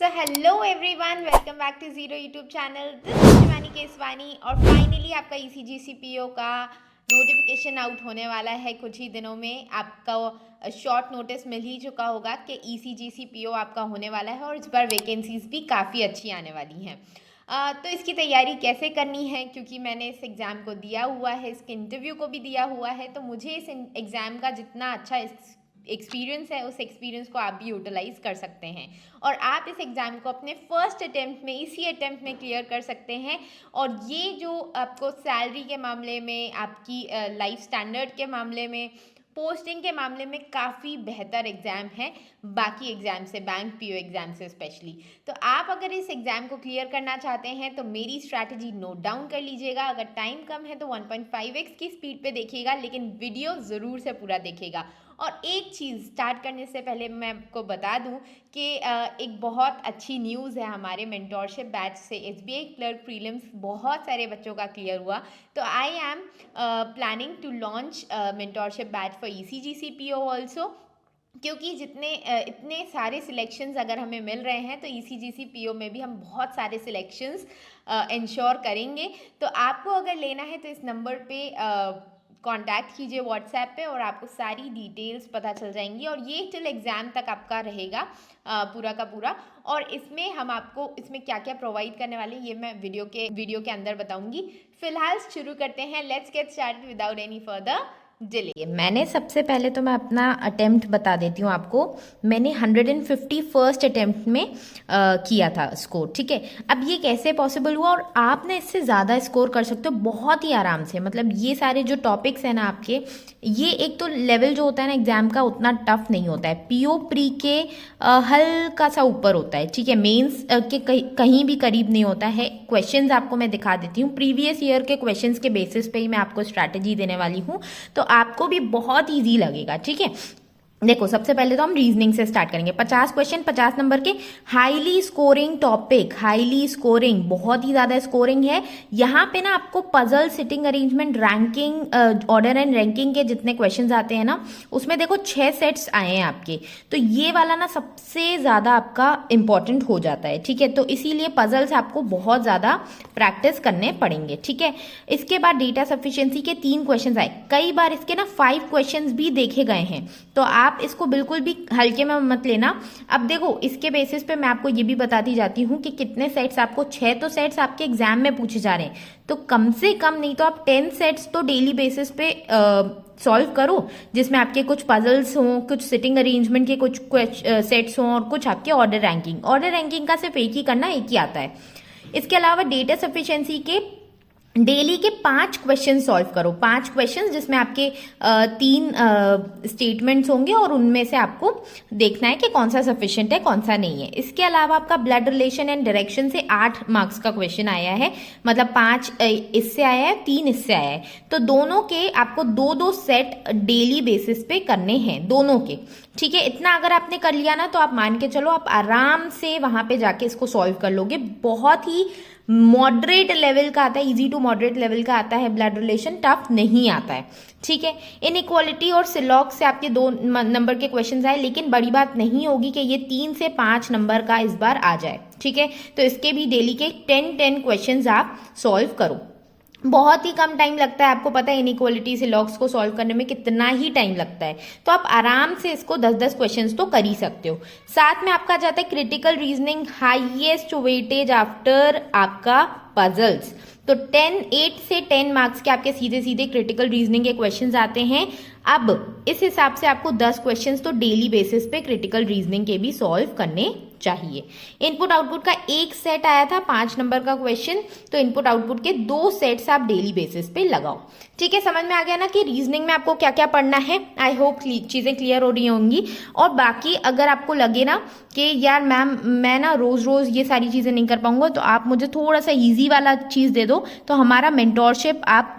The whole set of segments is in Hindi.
So hello everyone, welcome back to Zero YouTube channel. This is Shivani Keswani और फाइनली आपका ECGCPO का नोटिफिकेशन आउट होने वाला है कुछ ही दिनों में। आपका शॉर्ट नोटिस मिल ही चुका होगा कि ECGCPO आपका होने वाला है और इस बार वैकेंसीज भी काफ़ी अच्छी आने वाली हैं। तो इसकी तैयारी कैसे करनी है, क्योंकि मैंने इस एग्ज़ाम को दिया हुआ है, इसके इंटरव्यू को भी दिया हुआ है, तो मुझे इस एग्ज़ाम का जितना अच्छा एक्सपीरियंस है उस एक्सपीरियंस को आप भी यूटिलाइज कर सकते हैं और आप इस एग्ज़ाम को अपने फर्स्ट अटेम्प्ट में, इसी अटेम्प्ट में क्लियर कर सकते हैं। और ये जो आपको सैलरी के मामले में, आपकी लाइफ स्टैंडर्ड के मामले में, पोस्टिंग के मामले में काफ़ी बेहतर एग्ज़ाम है बाकी एग्ज़ाम से, बैंक पीओ एग्ज़ाम से स्पेशली। तो आप अगर इस एग्ज़ाम को क्लियर करना चाहते हैं तो मेरी स्ट्रैटेजी नोट डाउन कर लीजिएगा। अगर टाइम कम है तो 1.5x की स्पीड पे देखिएगा, लेकिन वीडियो ज़रूर से पूरा देखिएगा। और एक चीज़ स्टार्ट करने से पहले मैं आपको बता दूं कि एक बहुत अच्छी न्यूज़ है हमारे मेंटोरशिप बैच से। SBI क्लर्क प्रीलिम्स बहुत सारे बच्चों का क्लियर हुआ, तो I am planning to launch mentorship batch for ECGCPO also, क्योंकि इतने सारे सिलेक्शंस अगर हमें मिल रहे हैं तो ECGCPO में भी हम बहुत सारे सिलेक्शंस इंश्योर करेंगे। तो आपको अगर लेना है तो इस नंबर पे कांटेक्ट कीजिए व्हाट्सएप पे और आपको सारी डिटेल्स पता चल जाएंगी। और ये टिल एग्ज़ाम तक आपका रहेगा पूरा का पूरा। और इसमें हम आपको इसमें क्या क्या प्रोवाइड करने वाले हैं ये मैं वीडियो के अंदर बताऊंगी। फिलहाल शुरू करते हैं, let's get started without any further delay. मैंने सबसे पहले तो मैं अपना अटेम्प्ट बता देती हूँ आपको। मैंने 151st अटेम्प्ट में किया था स्कोर, ठीक है। अब ये कैसे पॉसिबल हुआ, और आप ना इससे ज़्यादा स्कोर कर सकते हो बहुत ही आराम से। मतलब ये सारे जो टॉपिक्स हैं ना आपके, ये एक तो लेवल जो होता है ना एग्जाम का उतना टफ नहीं होता है। PO प्री के हल्का सा ऊपर होता है, ठीक है। मेंस के कहीं भी करीब नहीं होता है। क्वेश्चंस आपको मैं दिखा देती हूँ। प्रीवियस ईयर के क्वेश्चंस के बेसिस पे ही मैं आपको स्ट्रैटेजी देने वाली हूँ, तो आपको भी बहुत ईजी लगेगा, ठीक है। देखो, सबसे पहले तो हम रीजनिंग से स्टार्ट करेंगे। 50 क्वेश्चन 50 नंबर के, highly scoring topic, highly scoring, बहुत ही ज्यादा स्कोरिंग है। यहाँ पे ना आपको puzzle, sitting arrangement, ranking, order and ranking के जितने क्वेश्चंस आते हैं ना, उसमें देखो 6 सेट्स आए हैं आपके। तो ये वाला ना सबसे ज्यादा आपका इंपॉर्टेंट हो जाता है, ठीक है। तो इसीलिए पजल्स आपको बहुत ज्यादा प्रैक्टिस करने पड़ेंगे, ठीक है। इसके बाद डेटा सफिशिएंसी के 3 क्वेश्चन आए। कई बार इसके ना 5 क्वेश्चन भी देखे गए हैं, तो आप इसको बिल्कुल भी हल्के में मत लेना। अब देखो, इसके बेसिस पे मैं आपको ये भी बताती जाती हूँ कि कितने सेट्स आपको, 6 तो सेट्स आपके एग्जाम में पूछे जा रहे हैं, तो कम से कम नहीं तो आप 10 सेट्स तो डेली बेसिस पे सॉल्व करो, जिसमें आपके कुछ पजल्स हों, कुछ सिटिंग अरेंजमेंट के कुछ सेट्स हों और कुछ आपके ऑर्डर रैंकिंग। ऑर्डर रैंकिंग का सिर्फ एक ही करना, एक ही आता है। इसके अलावा डेटा सफिशिएंसी के डेली के 5 क्वेश्चन सॉल्व करो। 5 क्वेश्चन जिसमें आपके 3 स्टेटमेंट्स होंगे और उनमें से आपको देखना है कि कौन सा सफिशिएंट है, कौन सा नहीं है। इसके अलावा आपका ब्लड रिलेशन एंड डायरेक्शन से 8 मार्क्स का क्वेश्चन आया है, मतलब 5 इससे आया है, 3 इससे आया है। तो दोनों के आपको 2-2 सेट डेली बेसिस पे करने हैं, दोनों के, ठीक है। इतना अगर आपने कर लिया ना, तो आप मान के चलो आप आराम से वहां पे जाके इसको सॉल्व कर लोगे। बहुत ही मॉडरेट लेवल का आता है, इजी टू मॉडरेट लेवल का आता है ब्लड रिलेशन, टफ नहीं आता है, ठीक है। इनइक्वालिटी और सिलॉग से आपके 2 नंबर के क्वेश्चंस आए, लेकिन बड़ी बात नहीं होगी कि ये 3 से 5 नंबर का इस बार आ जाए, ठीक है। तो इसके भी डेली के 10-10 क्वेश्चंस आप सॉल्व करो। बहुत ही कम टाइम लगता है, आपको पता है इनइक्वालिटी से लॉग्स को सॉल्व करने में कितना ही टाइम लगता है, तो आप आराम से इसको 10-10 क्वेश्चंस तो कर ही सकते हो। साथ में आपका जाता है critical reasoning, highest weightage after आपका पजल्स। तो 8 से 10 मार्क्स के आपके सीधे सीधे क्रिटिकल रीजनिंग के क्वेश्चंस आते हैं। अब इस हिसाब से आपको 10 क्वेश्चंस तो डेली बेसिस पे क्रिटिकल रीजनिंग के भी सॉल्व करने चाहिए। इनपुट आउटपुट का एक सेट आया था 5 नंबर का क्वेश्चन, तो इनपुट आउटपुट के 2 सेट्स आप डेली बेसिस पे लगाओ, ठीक है। समझ में आ गया ना कि रीजनिंग में आपको क्या क्या पढ़ना है। आई होप चीजें क्लियर हो रही होंगी। और बाकी अगर आपको लगे ना कि यार मैम मैं ना रोज रोज ये सारी चीजें नहीं कर पाऊंगा, तो आप मुझे थोड़ा सा इजी वाला चीज दे दो, तो हमारा मेंटोरशिप आप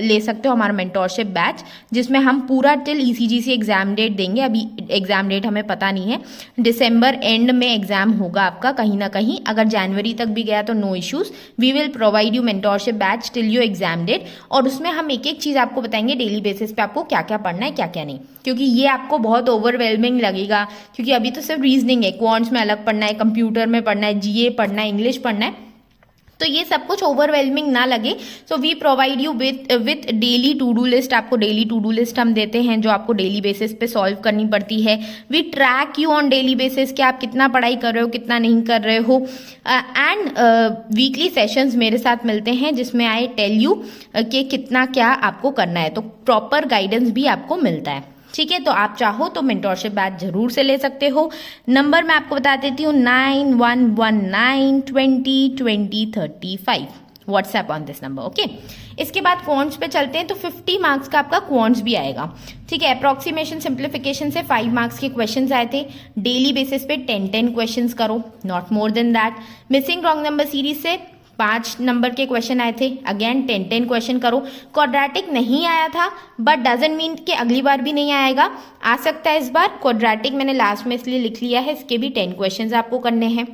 ले सकते हो, हमारा मेंटोरशिप बैच, जिसमें हम पूरा टिल ECGC एग्जाम डेट देंगे। अभी एग्जाम डेट हमें पता नहीं है, दिसंबर एंड में एग्जाम होगा आपका कहीं ना कहीं। अगर जनवरी तक भी गया तो no issues, we will provide you mentorship batch till your exam date. और उसमें हम हम एक एक चीज़ आपको बताएंगे डेली बेसिस पे आपको क्या क्या पढ़ना है क्या क्या नहीं, क्योंकि ये आपको बहुत ओवरवेलमिंग लगेगा, क्योंकि अभी तो सिर्फ रीजनिंग है, क्वांट्स में अलग पढ़ना है, कंप्यूटर में पढ़ना है, जीए पढ़ना है, इंग्लिश पढ़ना है, तो ये सब कुछ ओवरवेलमिंग ना लगे। So we provide you with daily to do list. आपको डेली टू डू लिस्ट हम देते हैं जो आपको डेली बेसिस पे सॉल्व करनी पड़ती है। We track you on daily basis कि आप कितना पढ़ाई कर रहे हो, कितना नहीं कर रहे हो। एंड वीकली सेशंस मेरे साथ मिलते हैं जिसमें आई टेल यू कि कितना क्या आपको करना है, तो प्रॉपर गाइडेंस भी आपको मिलता है। ठीक है, तो आप चाहो तो मेंटोरशिप बैच जरूर से ले सकते हो। नंबर मैं आपको बता देती हूँ 9119202035 WhatsApp on this number. Okay, इसके बाद क्वांट्स पे चलते हैं, तो 50 मार्क्स का आपका क्वांट्स भी आएगा। ठीक है, अप्रोक्सीमेशन सिंप्लीफिकेशन से 5 मार्क्स के क्वेश्चंस आए थे। डेली बेसिस पे 10 क्वेश्चंस करो, not more than that. Missing wrong number series से 5 नंबर के क्वेश्चन आए थे, अगेन 10 क्वेश्चन करो। क्वाड्रेटिक नहीं आया था बट डजंट मीन कि अगली बार भी नहीं आएगा, आ सकता है इस बार। क्वाड्रेटिक मैंने लास्ट में इसलिए लिख लिया है, इसके भी 10 क्वेश्चन आपको करने हैं।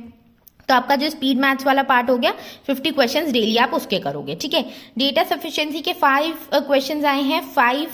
तो आपका जो स्पीड मैथ्स वाला पार्ट हो गया, 50 क्वेश्चंस डेली आप उसके करोगे। ठीक है, डेटा सफिशिएंसी के 5 क्वेश्चंस आए हैं, 5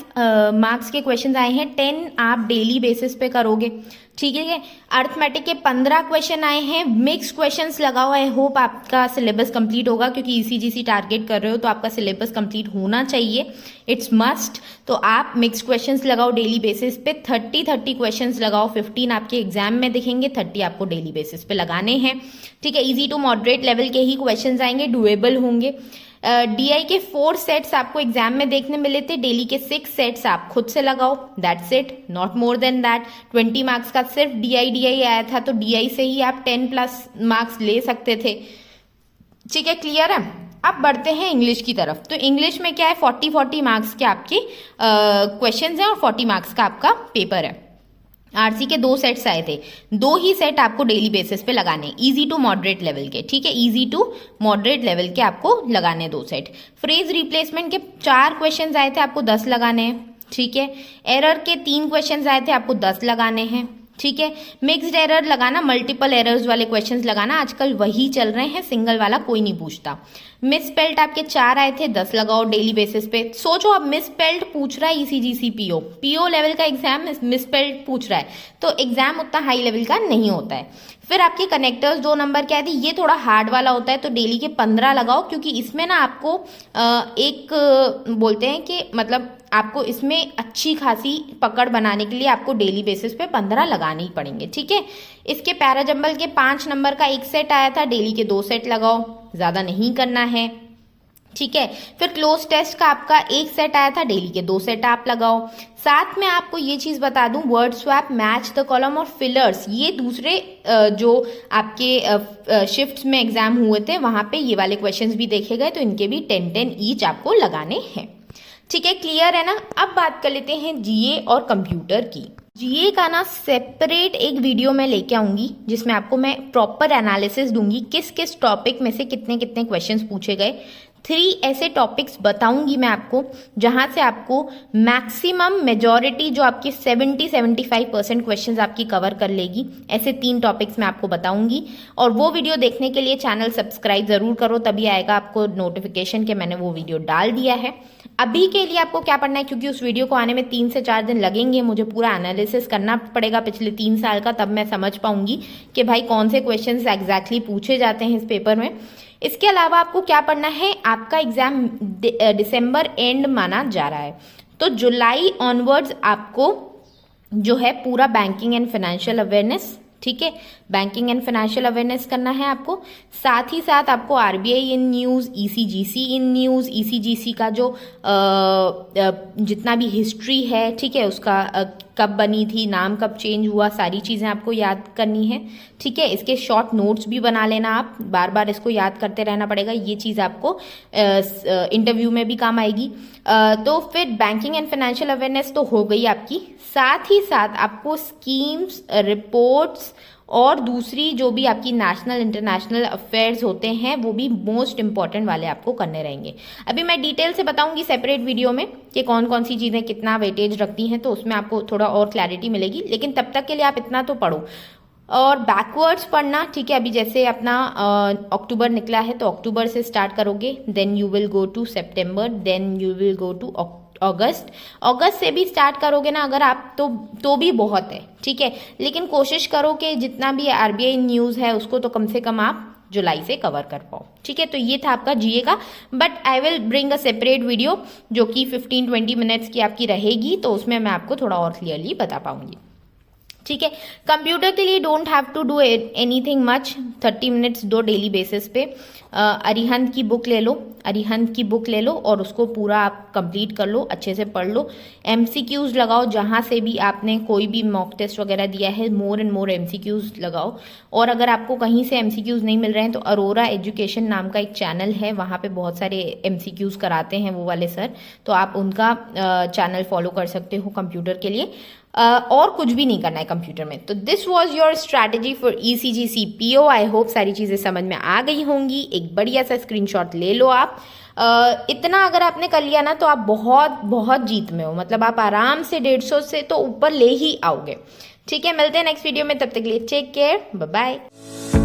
मार्क्स के क्वेश्चंस आए हैं, 10 आप डेली बेसिस पे करोगे। ठीक है, अर्थमेटिक के 15 क्वेश्चन आए हैं, मिक्स क्वेश्चंस लगाओ। आई होप आपका सिलेबस कंप्लीट होगा, क्योंकि ईसीजीसी टारगेट कर रहे हो तो आपका सिलेबस कंप्लीट होना चाहिए, इट्स मस्ट। तो आप मिक्स क्वेश्चंस लगाओ डेली बेसिस पे, 30 क्वेश्चंस लगाओ। 15 आपके एग्जाम में दिखेंगे, 30 आपको डेली बेसिस पे लगाने हैं। ठीक है, इजी टू मॉडरेट लेवल के ही क्वेश्चंस आएंगे, डुएबल होंगे। डीआई के 4 सेट्स आपको एग्जाम में देखने मिले थे, डेली के 6 सेट्स आप खुद से लगाओ, that's it, not more than that. 20 marks का सिर्फ डीआई आया था, तो डीआई से ही आप 10+ मार्क्स ले सकते थे। ठीक है, क्लियर है। अब बढ़ते हैं इंग्लिश की तरफ। तो इंग्लिश में क्या है, 40 मार्क्स के आपके क्वेश्चंस हैं और 40 मार्क्स का आपका पेपर है। आरसी के 2 सेट्स आए थे, 2 ही सेट आपको डेली बेसिस पे लगाने, इजी टू मॉडरेट लेवल के। ठीक है, इजी टू मॉडरेट लेवल के आपको लगाने 2 सेट। फ्रेज रिप्लेसमेंट के 4 क्वेश्चंस आए थे, आपको 10 लगाने हैं। ठीक है, एरर के 3 क्वेश्चंस आए थे, आपको 10 लगाने हैं। ठीक है, मिक्स्ड एरर लगाना, मल्टीपल एरर्स वाले क्वेश्चंस लगाना, आजकल वही चल रहे हैं, सिंगल वाला कोई नहीं पूछता। मिसस्पेल्ड आपके 4 आए थे, 10 लगाओ डेली बेसिस पे। सोचो अब मिसस्पेल्ड पूछ रहा है ईसीजीसी पीओ लेवल का एग्जाम मिसस्पेल्ड पूछ रहा है, तो एग्जाम उतना हाई लेवल का नहीं होता है। फिर आपके कनेक्टर्स 2 नंबर के आए थे, ये थोड़ा हार्ड वाला होता है, तो डेली के 15 लगाओ, क्योंकि इसमें ना आपको एक बोलते हैं कि मतलब आपको इसमें अच्छी खासी पकड़ बनाने के लिए आपको डेली बेसिस पे 15 लगाने ही पड़ेंगे। ठीक है, इसके पैराजंबल के 5 नंबर का 1 सेट आया था, डेली के 2 सेट लगाओ, ज्यादा नहीं करना है। ठीक है, फिर क्लोज टेस्ट का आपका 1 सेट आया था, डेली के 2 सेट आप लगाओ। साथ में आपको ये चीज बता दूं, word swap, match the column और फिलर्स, ये दूसरे जो आपके शिफ्ट्स में एग्जाम हुए थे वहां पे ये वाले क्वेश्चंस भी देखे गए, तो इनके भी 10 ईच आपको लगाने हैं। ठीक है, क्लियर है ना। अब बात कर लेते हैं जीए और कंप्यूटर की। जीए का ना सेपरेट एक वीडियो मैं लेके आऊंगी, जिसमें आपको मैं प्रॉपर एनालिसिस दूंगी, किस किस टॉपिक में से कितने कितने क्वेश्चंस पूछे गए। 3 ऐसे टॉपिक्स बताऊंगी मैं आपको, जहां से आपको मैक्सिमम मेजॉरिटी जो आपकी 70-75% क्वेश्चंस आपकी कवर कर लेगी। ऐसे 3 टॉपिक्स मैं आपको बताऊंगी, और वो वीडियो देखने के लिए चैनल सब्सक्राइब जरूर करो, तभी आएगा आपको नोटिफिकेशन कि मैंने वो वीडियो डाल दिया है। अभी के लिए आपको क्या पढ़ना है, क्योंकि उस वीडियो को आने में 3 से 4 दिन लगेंगे, मुझे पूरा एनालिसिस करना पड़ेगा पिछले 3 साल का, तब मैं समझ पाऊंगी कि भाई कौन से क्वेश्चंस एग्जैक्टली पूछे जाते हैं इस पेपर में। इसके अलावा आपको क्या पढ़ना है, आपका एग्जाम दिसंबर एंड माना जा रहा है, तो जुलाई ऑनवर्ड्स आपको जो है पूरा बैंकिंग एंड फाइनेंशियल अवेयरनेस, ठीक है, बैंकिंग एंड फाइनेंशियल अवेयरनेस करना है आपको। साथ ही साथ आपको RBI in news, ECGC in news, ECGC का जो जितना भी हिस्ट्री है, ठीक है, उसका कब बनी थी, नाम कब चेंज हुआ, सारी चीज़ें आपको याद करनी है। ठीक है, इसके शॉर्ट नोट्स भी बना लेना, आप बार बार इसको याद करते रहना पड़ेगा, ये चीज़ आपको इंटरव्यू में भी काम आएगी। तो फिर बैंकिंग एंड फाइनेंशियल अवेयरनेस तो हो गई आपकी, साथ ही साथ आपको स्कीम्स, रिपोर्ट्स और दूसरी जो भी आपकी नेशनल इंटरनेशनल अफेयर्स होते हैं वो भी मोस्ट इंपॉर्टेंट वाले आपको करने रहेंगे। अभी मैं डिटेल से बताऊंगी सेपरेट वीडियो में कि कौन कौन सी चीज़ें कितना वेटेज रखती हैं, तो उसमें आपको थोड़ा और क्लैरिटी मिलेगी, लेकिन तब तक के लिए आप इतना तो पढ़ो। और बैकवर्ड्स पढ़ना, ठीक है। अभी जैसे अपना अक्टूबर निकला है तो अक्टूबर से स्टार्ट करोगे, then you will go to September, then you will go to August. अगस्त से भी स्टार्ट करोगे ना अगर आप तो भी बहुत है, ठीक है। लेकिन कोशिश करो कि जितना भी आरबीआई न्यूज़ है उसको तो कम से कम आप जुलाई से कवर कर पाओ, ठीक है। तो ये था आपका जीए का, but I will bring a separate video जो कि 15-20 मिनट्स की आपकी रहेगी, तो उसमें मैं आपको थोड़ा और क्लियरली बता पाऊंगी, ठीक है। कंप्यूटर के लिए don't have to do anything much, 30 minutes दो डेली बेसिस पे। अरिहंत की बुक ले लो, अरिहंत की बुक ले लो और उसको पूरा आप कंप्लीट कर लो, अच्छे से पढ़ लो। एमसीक्यूज लगाओ, जहाँ से भी आपने कोई भी मॉक टेस्ट वगैरह दिया है, मोर एंड मोर एमसीक्यूज लगाओ। और अगर आपको कहीं से एमसीक्यूज नहीं मिल रहे हैं तो अरोरा एजुकेशन नाम का एक चैनल है, वहाँ पे बहुत सारे एमसीक्यूज कराते हैं वो वाले सर, तो आप उनका चैनल फॉलो कर सकते हो कंप्यूटर के लिए। और कुछ भी नहीं करना है कंप्यूटर में। तो this was your strategy for ECG CPO. I hope सारी चीज़ें समझ में आ गई होंगी। एक बढ़िया सा स्क्रीनशॉट ले लो आप। इतना अगर आपने कर लिया ना तो आप बहुत बहुत जीत में हो, मतलब आप आराम से 150 से तो ऊपर ले ही आओगे, ठीक है। मिलते हैं नेक्स्ट वीडियो में, तब तक के लिए टेक केयर, बाय बाय।